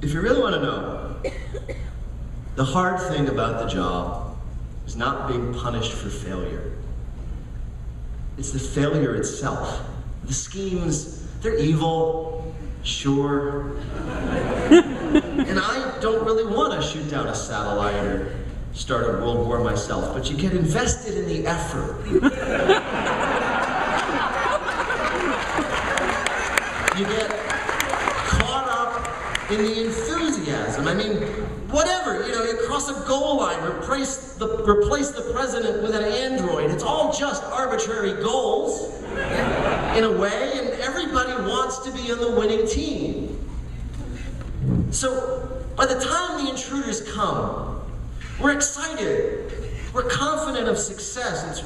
If you really want to know, the hard thing about the job is not being punished for failure. It's the failure itself. The schemes, they're evil, sure. And I don't really want to shoot down a satellite or start a world war myself, but you get invested in the effort. You get caught up in the enthusiasm. I mean, whatever, you cross a goal line, replace the president with an android. It's all just arbitrary goals, in a way, and everybody wants to be on the winning team. So, by the time the intruders come, we're excited. We're confident of success.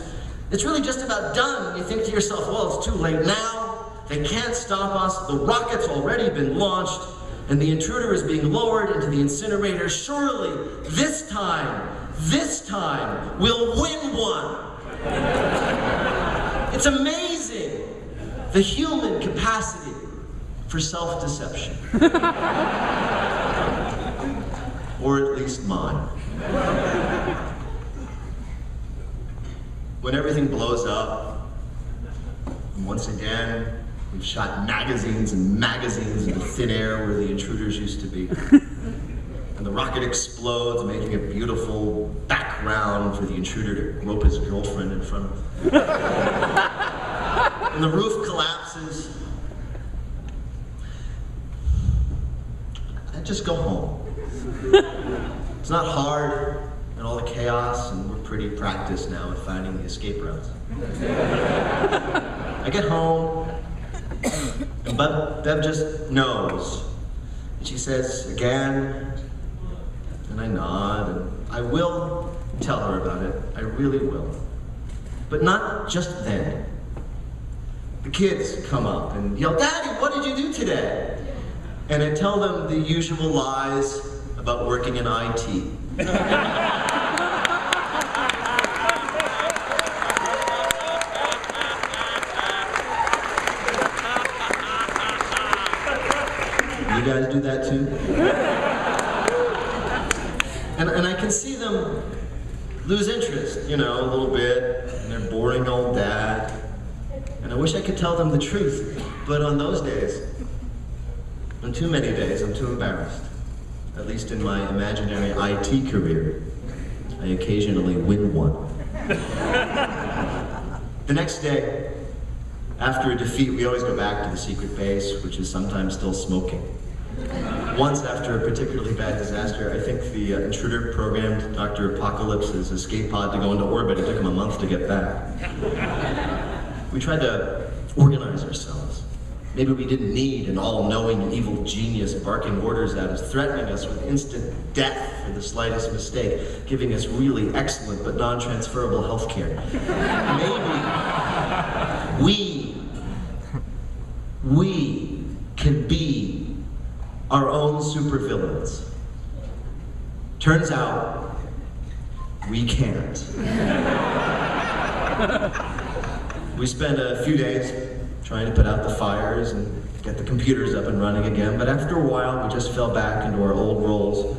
It's really just about done. You think to yourself, well, it's too late now. They can't stop us. The rocket's already been launched, and the intruder is being lowered into the incinerator. Surely, this time, we'll win one. It's amazing, the human capacity for self-deception. Or at least mine. When everything blows up, and once again, we've shot magazines and magazines into thin air where the intruders used to be. And the rocket explodes, making a beautiful background for the intruder to grope his girlfriend in front of. And the roof collapses. I just go home. It's not hard and all the chaos, and we're pretty practiced now at finding the escape routes. I get home, and Bev just knows. And she says, again, and I nod, and I will tell her about it. I really will. But not just then. The kids come up and yell, Daddy, what did you do today? And I tell them the usual lies about working in IT. You guys do that too? And I can see them lose interest, a little bit, and they're boring old dad. And I wish I could tell them the truth, but on those days, on too many days, I'm too embarrassed. At least in my imaginary IT career, I occasionally win one. The next day, after a defeat, we always go back to the secret base, which is sometimes still smoking. Once, after a particularly bad disaster, I think the intruder programmed Dr. Apocalypse's escape pod to go into orbit. It took him a month to get back. We tried to organize ourselves. Maybe we didn't need an all-knowing evil genius barking orders at us, threatening us with instant death for the slightest mistake, giving us really excellent but non-transferable health care. Maybe we can be our own supervillains. Turns out, we can't. We spent a few days trying to put out the fires and get the computers up and running again, but after a while we just fell back into our old roles,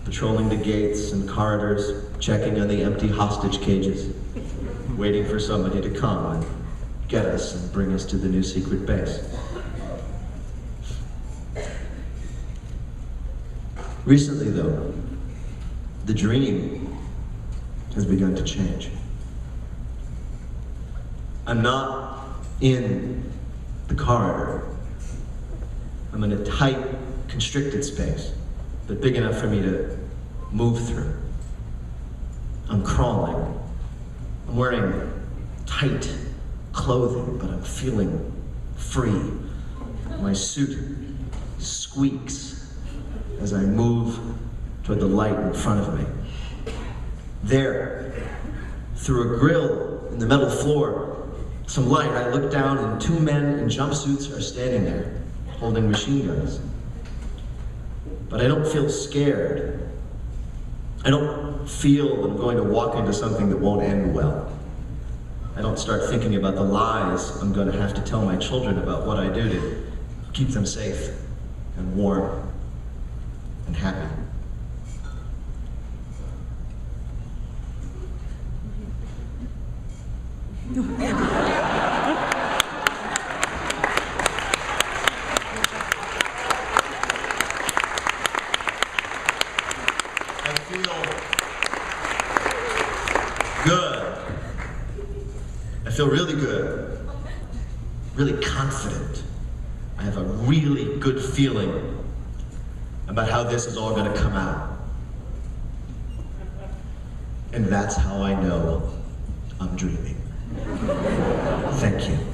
patrolling the gates and corridors, checking on the empty hostage cages, waiting for somebody to come and get us and bring us to the new secret base. Recently though, the dream has begun to change. I'm not in the corridor. I'm in a tight, constricted space, but big enough for me to move through. I'm crawling. I'm wearing tight clothing, but I'm feeling free. My suit squeaks as I move toward the light in front of me. There, through a grill in the metal floor, some light, I look down and two men in jumpsuits are standing there, holding machine guns. But I don't feel scared. I don't feel I'm going to walk into something that won't end well. I don't start thinking about the lies I'm going to have to tell my children about what I do to keep them safe and warm. and happy. I feel good. I feel really good, really confident. I have a really good feeling about how this is all going to come out. And that's how I know I'm dreaming. Thank you.